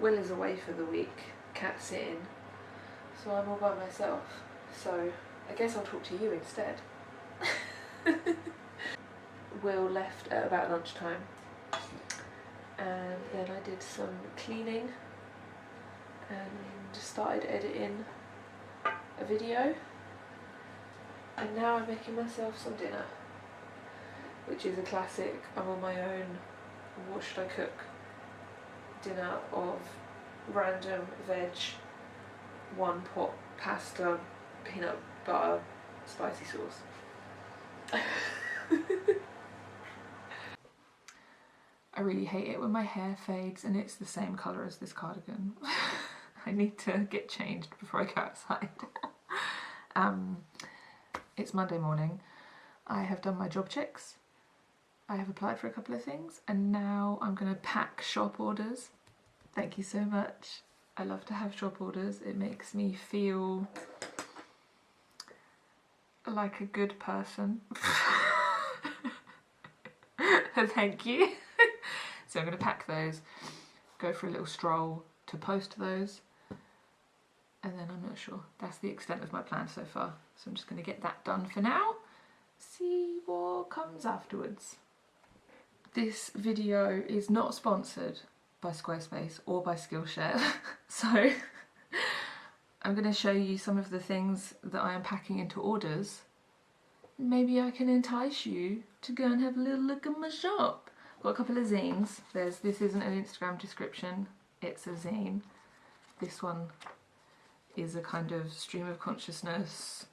Will is away for the week, cat sitting, so I'm all by myself. So I guess I'll talk to you instead. Will left at about lunchtime, and then I did some cleaning and started editing a video, and now I'm making myself some dinner, which is a classic. I'm on my own, what should I cook? Dinner of random veg, one pot pasta, peanut butter, spicy sauce. I really hate it when my hair fades and it's the same colour as this cardigan. I need to get changed before I go outside. It's Monday morning. I have done my job checks. I have applied for a couple of things, and now I'm going to pack shop orders. Thank you so much. I love to have shop orders. It makes me feel like a good person. Thank you. So I'm going to pack those, go for a little stroll to post those, and then I'm not sure. That's the extent of my plan so far. So I'm just going to get that done for now, see what comes afterwards. This video is not sponsored by Squarespace or by Skillshare, so I'm going to show you some of the things that I am packing into orders. Maybe I can entice you to go and have a little look at my shop. Got a couple of zines. This isn't an Instagram description, it's a zine. This one is a kind of stream of consciousness.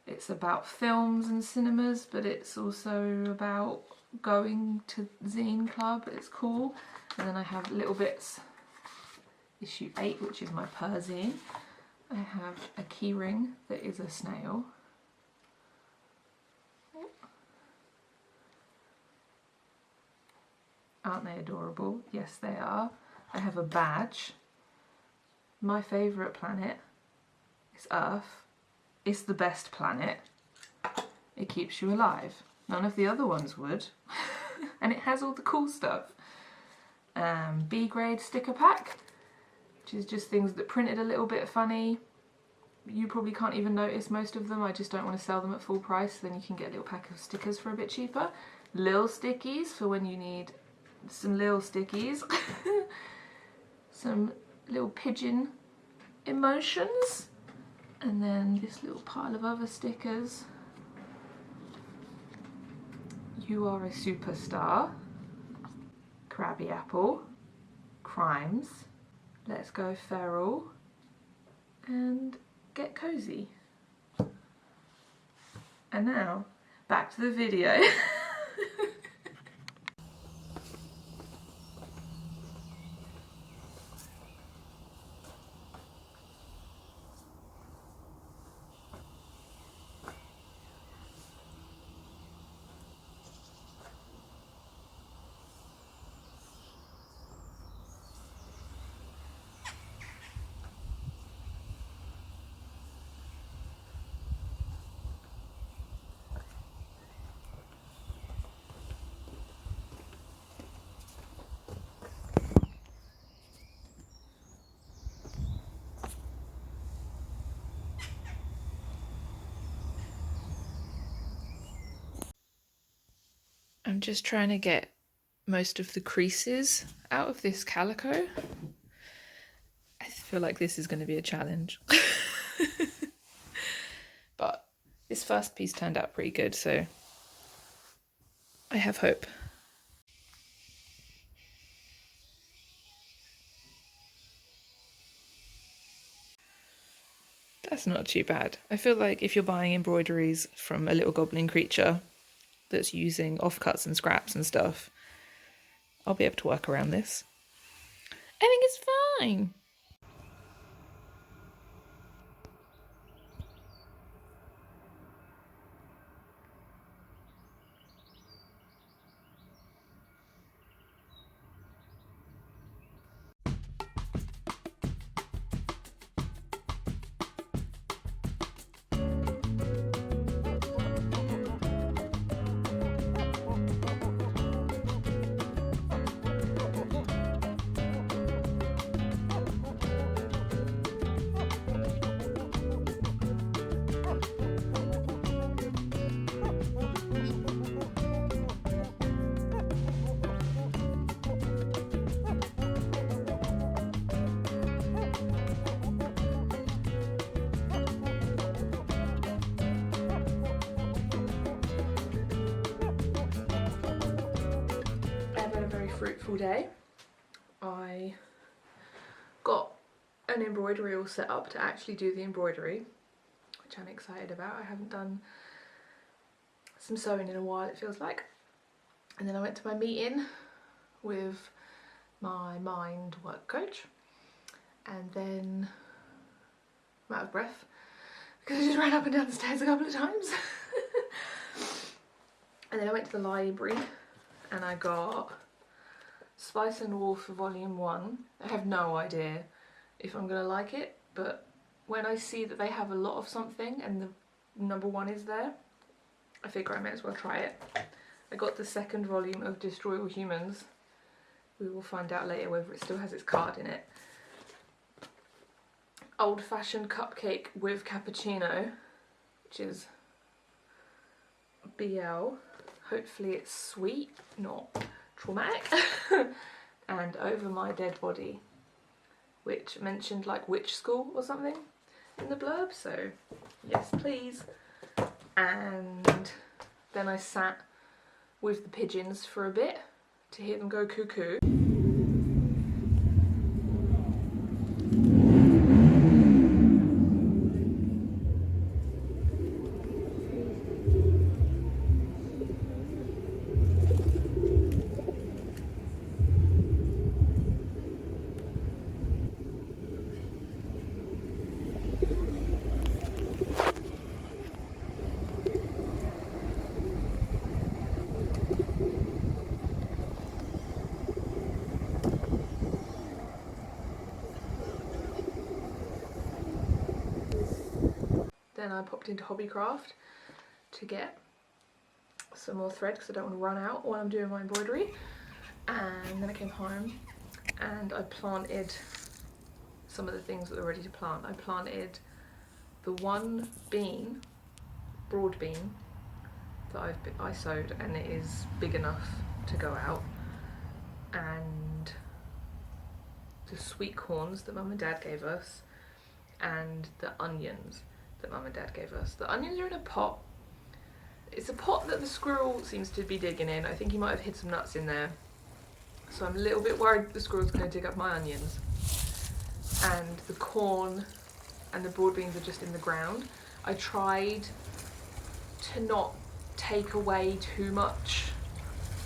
It's about films and cinemas, but it's also about going to zine club. It's cool. And then I have little bits. Issue 8, which is my per zine. I have a keyring that is a snail. Aren't they adorable? Yes, they are. I have a badge. My favourite planet is Earth. It's the best planet. It keeps you alive. None of the other ones would. And it has all the cool stuff. B grade sticker pack, which is just things that printed a little bit funny. You probably can't even notice most of them. I just don't want to sell them at full price. Then you can get a little pack of stickers for a bit cheaper. Lil stickies for when you need some little stickies. Some little pigeon emotions, and then this little pile of other stickers. You are a superstar, Crabby Apple, Crimes, Let's Go Feral, and Get Cozy. And now back to the video. I'm just trying to get most of the creases out of this calico. I feel like this is going to be a challenge. But this first piece turned out pretty good, so I have hope. That's not too bad. I feel like if you're buying embroideries from a little goblin creature that's using offcuts and scraps and stuff, I'll be able to work around this. I think it's fine. fruitful day. I got an embroidery all set up to actually do the embroidery, which I'm excited about. I haven't done some sewing in a while, it feels like. And then I went to my meeting with my mind work coach, and then I'm out of breath because I just ran up and down the stairs a couple of times. And then I went to the library and I got Spice and Wolf Volume 1. I have no idea if I'm gonna like it, but when I see that they have a lot of something and the number 1 is there, I figure I may as well try it. I got the second volume of Destroy All Humans. We will find out later whether it still has its card in it. Old Fashioned Cupcake with Cappuccino, which is BL. Hopefully it's sweet, not traumatic. And Over My Dead Body, which mentioned like witch school or something in the blurb, so yes please. And then I sat with the pigeons for a bit to hear them go cuckoo. Then I popped into Hobbycraft to get some more thread because I don't want to run out while I'm doing my embroidery. And then I came home and I planted some of the things that were ready to plant. I planted the one bean, broad bean, that I sowed, and it is big enough to go out. And the sweet corns that Mum and Dad gave us, and the onions that Mum and Dad gave us. The onions are in a pot. It's a pot that the squirrel seems to be digging in. I think he might have hid some nuts in there. So I'm a little bit worried the squirrel's going to dig up my onions. And the corn and the broad beans are just in the ground. I tried to not take away too much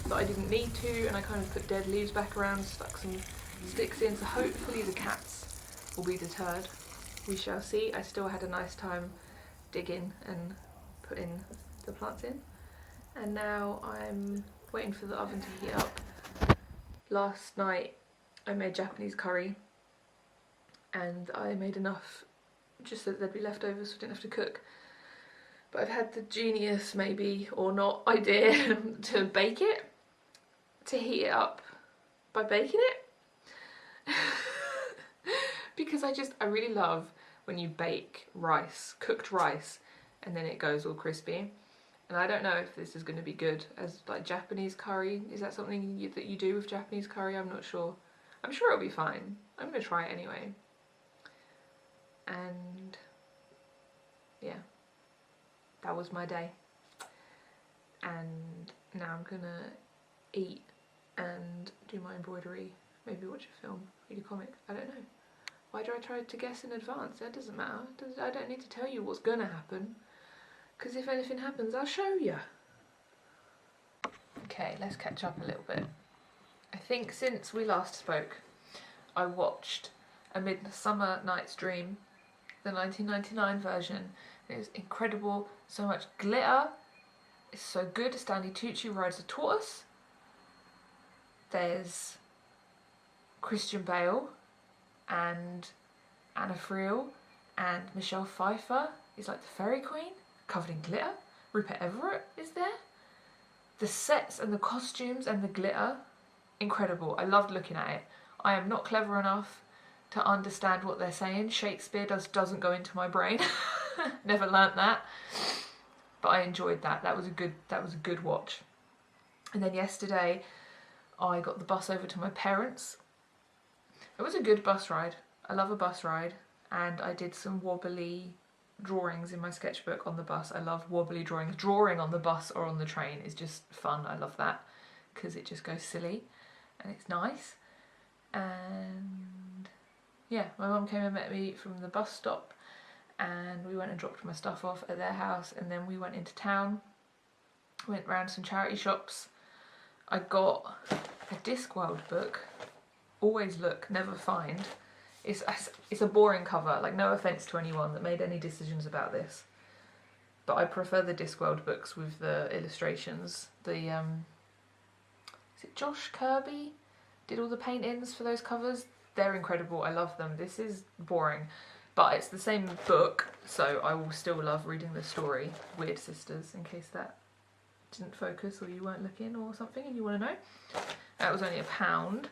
that I didn't need to, and I kind of put dead leaves back around, stuck some sticks in, so hopefully the cats will be deterred. We shall see. I still had a nice time digging and putting the plants in. And now I'm waiting for the oven to heat up. Last night I made Japanese curry, and I made enough just so that there'd be leftovers so I didn't have to cook. But I've had the genius, maybe, or not, idea to bake it, to heat it up by baking it. Because I really love when you bake rice, cooked rice, and then it goes all crispy. And I don't know if this is going to be good as like Japanese curry. Is that something that you do with Japanese curry? I'm not sure. I'm sure it'll be fine. I'm going to try it anyway. And yeah, that was my day. And now I'm going to eat and do my embroidery, maybe watch a film, read a comic, I don't know. Why do I try to guess in advance? That doesn't matter. I don't need to tell you what's gonna happen, because if anything happens, I'll show you. Okay, let's catch up a little bit. I think since we last spoke, I watched A Midsummer Night's Dream, the 1999 version. It was incredible, so much glitter. It's so good. Stanley Tucci rides a tortoise. There's Christian Bale and Anna Friel, and Michelle Pfeiffer is like the fairy queen, covered in glitter. Rupert Everett is there. The sets and the costumes and the glitter, incredible. I loved looking at it. I am not clever enough to understand what they're saying. Shakespeare doesn't go into my brain. Never learnt that. But I enjoyed that. That was a good watch. And then yesterday I got the bus over to my parents. It was a good bus ride. I love a bus ride, and I did some wobbly drawings in my sketchbook on the bus. I love wobbly drawings. Drawing on the bus or on the train is just fun. I love that because it just goes silly. and it's nice. And yeah, my mum came and met me from the bus stop, and we went and dropped my stuff off at their house, and then we went into town, went round some charity shops. I got a Discworld book, Always Look, Never Find. It's a boring cover, like no offence to anyone that made any decisions about this, but I prefer the Discworld books with the illustrations. The is it Josh Kirby did all the paint-ins for those covers? They're incredible, I love them. This is boring, but it's the same book, so I will still love reading the story. Weird Sisters, in case that didn't focus or you weren't looking or something and you want to know. That was only £1.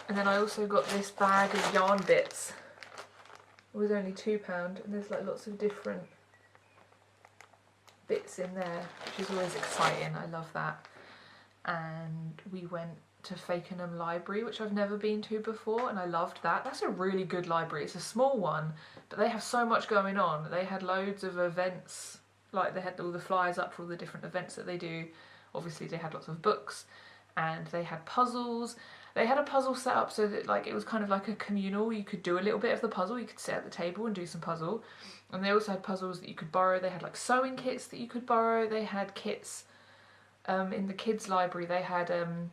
And then I also got this bag of yarn bits. It was only £2, and there's like lots of different bits in there, which is always exciting. I love that. And we went to Fakenham Library, which I've never been to before, and I loved that. That's a really good library. It's a small one, but they have so much going on. They had loads of events, like they had all the flyers up for all the different events that they do. Obviously they had lots of books, and they had puzzles. They had a puzzle set up so that like it was kind of like a communal. You could do a little bit of the puzzle, you could sit at the table and do some puzzle. And they also had puzzles that you could borrow. They had like sewing kits that you could borrow. They had kits in the kids' library. They had an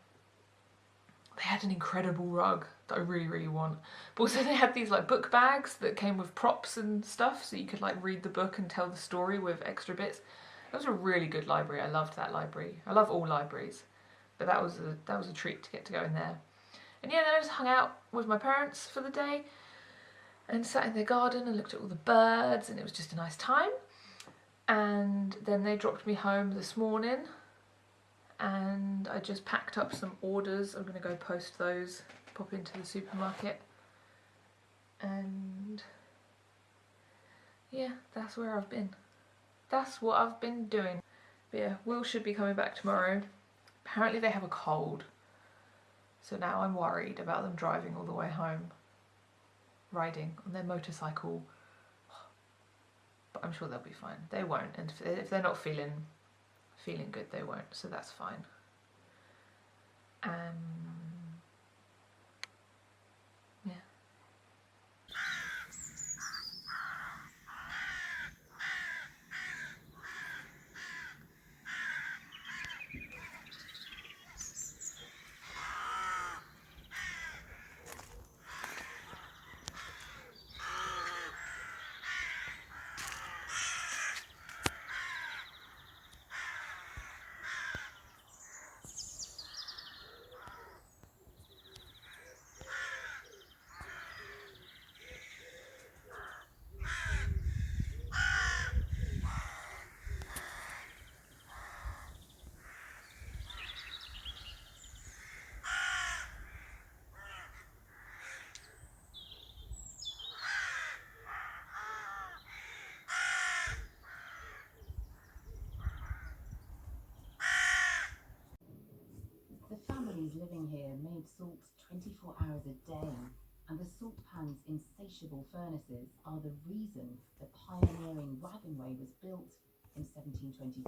incredible rug that I really, really want. But also they had these like book bags that came with props and stuff, so you could like read the book and tell the story with extra bits. That was a really good library. I loved that library. I love all libraries, but that was a treat to get to go in there. And yeah, then I just hung out with my parents for the day and sat in their garden and looked at all the birds, and it was just a nice time. And then they dropped me home this morning, and I just packed up some orders. I'm going to go post those, pop into the supermarket, and yeah, that's where I've been. That's what I've been doing. But yeah, Will should be coming back tomorrow. Apparently they have a cold, so now I'm worried about them driving all the way home, riding on their motorcycle. But I'm sure they'll be fine. They won't, and if they're not feeling good, they won't, so that's fine. Yeah. The families living here made salt 24 hours a day, and the salt pan's insatiable furnaces are the reason the pioneering wagonway was built in 1722.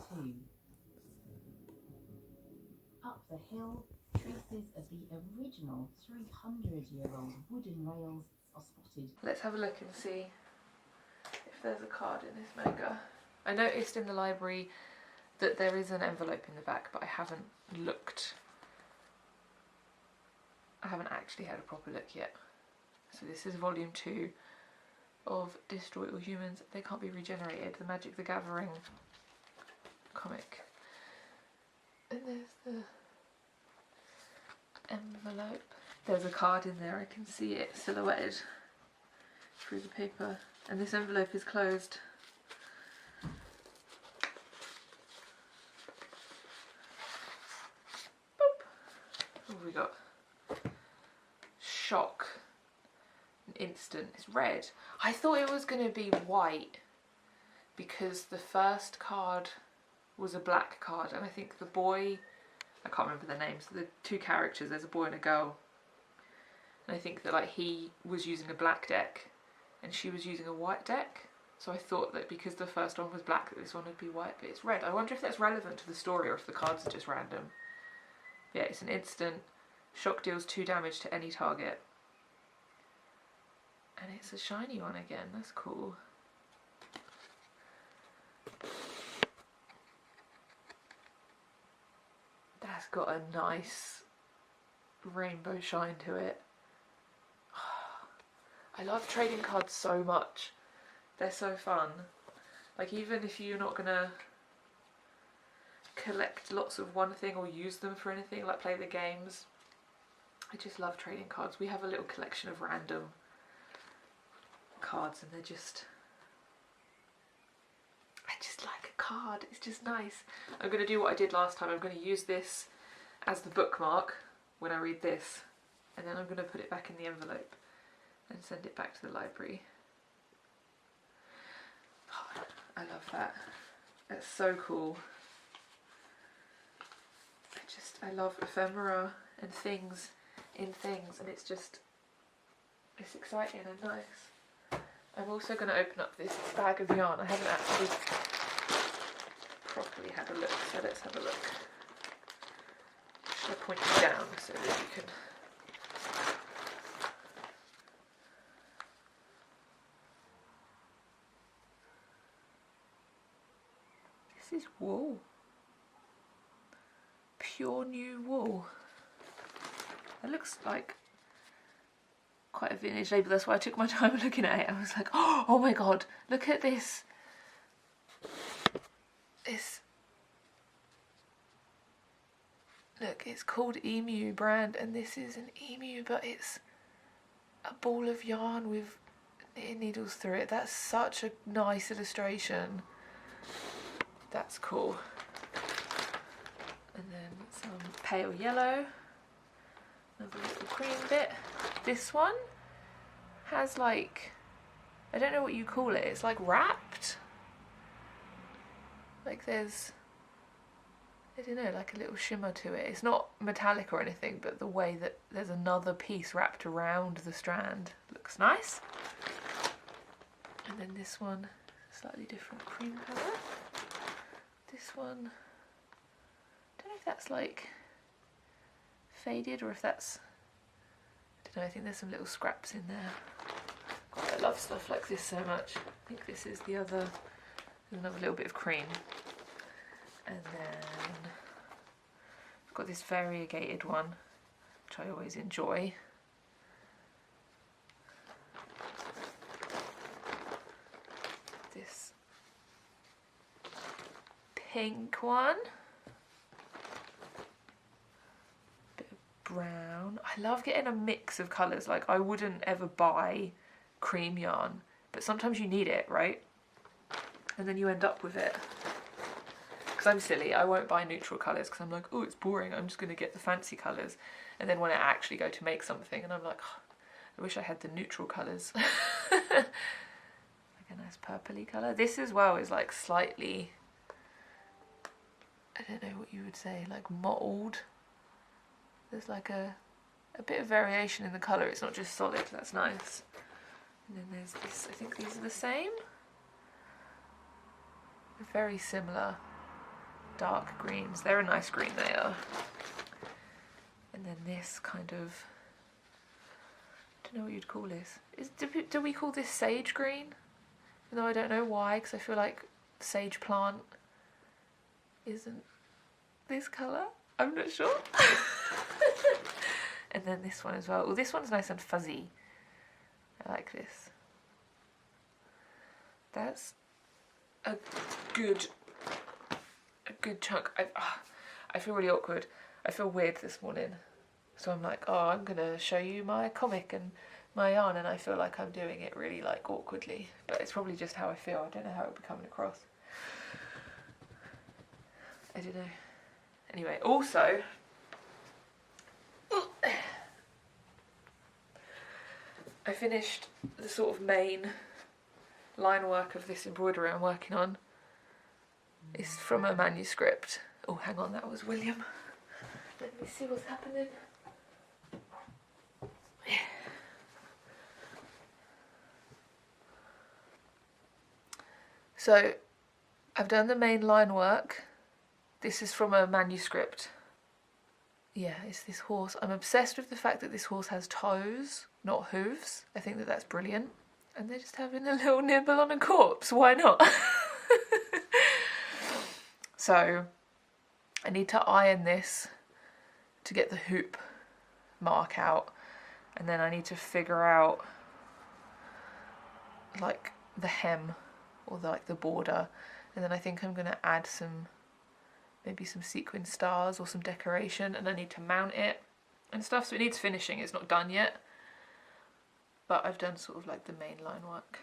Up the hill, traces of the original 300-year-old wooden rails are spotted. Let's have a look and see if there's a card in this manga. I noticed in the library that there is an envelope in the back, but I haven't looked. I haven't actually had a proper look yet. So this is volume 2 of Destroy All Humans, They Can't Be Regenerated, the Magic the Gathering comic. And there's the envelope. There's a card in there, I can see it silhouetted through the paper. And this envelope is closed. Boop. What have we got? Shock. An instant. It's red. I thought it was going to be white because the first card was a black card, and I think the boy, I can't remember their names, the two characters, there's a boy and a girl, and I think that like he was using a black deck and she was using a white deck, so I thought that because the first one was black that this one would be white, but it's red. I wonder if that's relevant to the story or if the cards are just random. Yeah, it's an instant. Shock deals 2 damage to any target. And it's a shiny one again, that's cool. That's got a nice rainbow shine to it. I love trading cards so much. They're so fun. Like, even if you're not gonna collect lots of one thing or use them for anything, like play the games, I just love trading cards. We have a little collection of random cards and they're just, I just like a card, it's just nice. I'm going to do what I did last time. I'm going to use this as the bookmark when I read this, and then I'm going to put it back in the envelope and send it back to the library. Oh, I love that. That's so cool. I love ephemera and things in things, and it's exciting and nice. I'm also going to open up this bag of yarn. I haven't actually properly had a look, so let's have a look. Should I point you down so that you can... This is wool. Pure new wool. It looks like quite a vintage label, that's why I took my time looking at it. I was like, oh my god, look at this. Look, it's called Emu brand, and this is an emu, but it's a ball of yarn with knitting needles through it. That's such a nice illustration. That's cool. And then some pale yellow, another little cream bit. This one has like, I don't know what you call it, it's like wrapped. Like there's, I don't know, like a little shimmer to it. It's not metallic or anything, but the way that there's another piece wrapped around the strand looks nice. And then this one, slightly different cream colour. This one, I don't know if that's like faded or if that's, I don't know, I think there's some little scraps in there. God, I love stuff like this so much. I think this is the other, there's another little bit of cream. And then I've got this variegated one, which I always enjoy. This pink one. Bit of brown. I love getting a mix of colours. Like, I wouldn't ever buy cream yarn, but sometimes you need it, right? And then you end up with it. Because I'm silly, I won't buy neutral colours because I'm like, oh, it's boring, I'm just going to get the fancy colours. And then when I actually go to make something and I'm like, oh, I wish I had the neutral colours. Like a nice purpley colour. This as well is like slightly, I don't know what you would say, like mottled. There's like a bit of variation in the colour, it's not just solid, that's nice. And then there's this, I think these are the same. They're very similar. Dark greens, they're a nice green, they are. And then this kind of, I don't know what you'd call this. Do we call this sage green? Even though I don't know why, because I feel like sage plant isn't this colour. I'm not sure. And then this one as well. Oh, this one's nice and fuzzy. I like this. That's a good chunk. I feel really awkward. I feel weird this morning. So I'm like, oh, I'm gonna show you my comic and my yarn, and I feel like I'm doing it really like awkwardly. But it's probably just how I feel. I don't know how it would be coming across. I don't know. Anyway, also, I finished the sort of main line work of this embroidery I'm working on. It's from a manuscript. Oh, hang on, that was William. Let me see what's happening. So, I've done the main line work. This is from a manuscript. yeah, it's this horse. I'm obsessed with the fact that this horse has toes, not hooves. I think that that's brilliant. And they're just having a little nibble on a corpse. Why not? So I need to iron this to get the hoop mark out. And then I need to figure out like the hem or like the border. And then I think I'm going to add maybe some sequin stars or some decoration, and I need to mount it and stuff, so it needs finishing. It's not done yet, but I've done sort of like the main line work,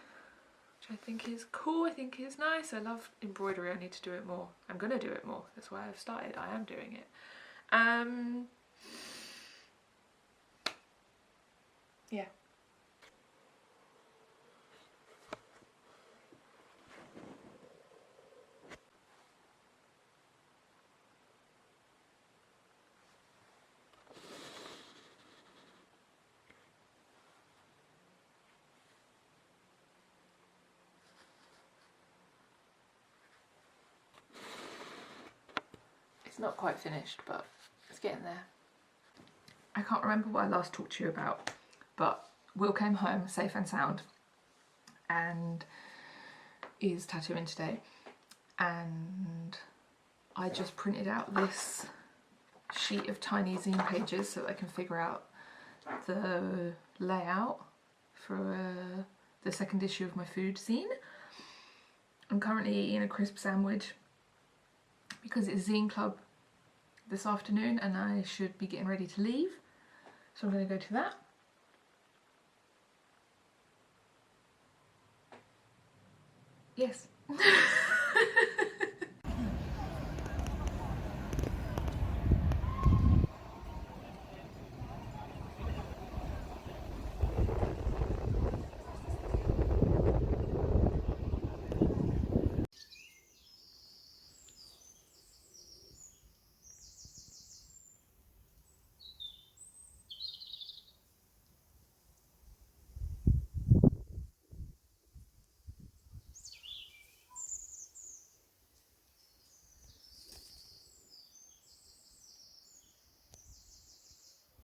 which I think is cool. I think is nice. I love embroidery. I need to do it more. I'm gonna do it more. That's why I've started. I am doing it. Yeah. It's not quite finished, but it's getting there. I can't remember what I last talked to you about, but Will came home safe and sound and is tattooing today, and I just printed out this sheet of tiny zine pages so that I can figure out the layout for the second issue of my food zine. I'm currently eating a crisp sandwich because it's zine club this afternoon and I should be getting ready to leave, so I'm going to go to that. Yes.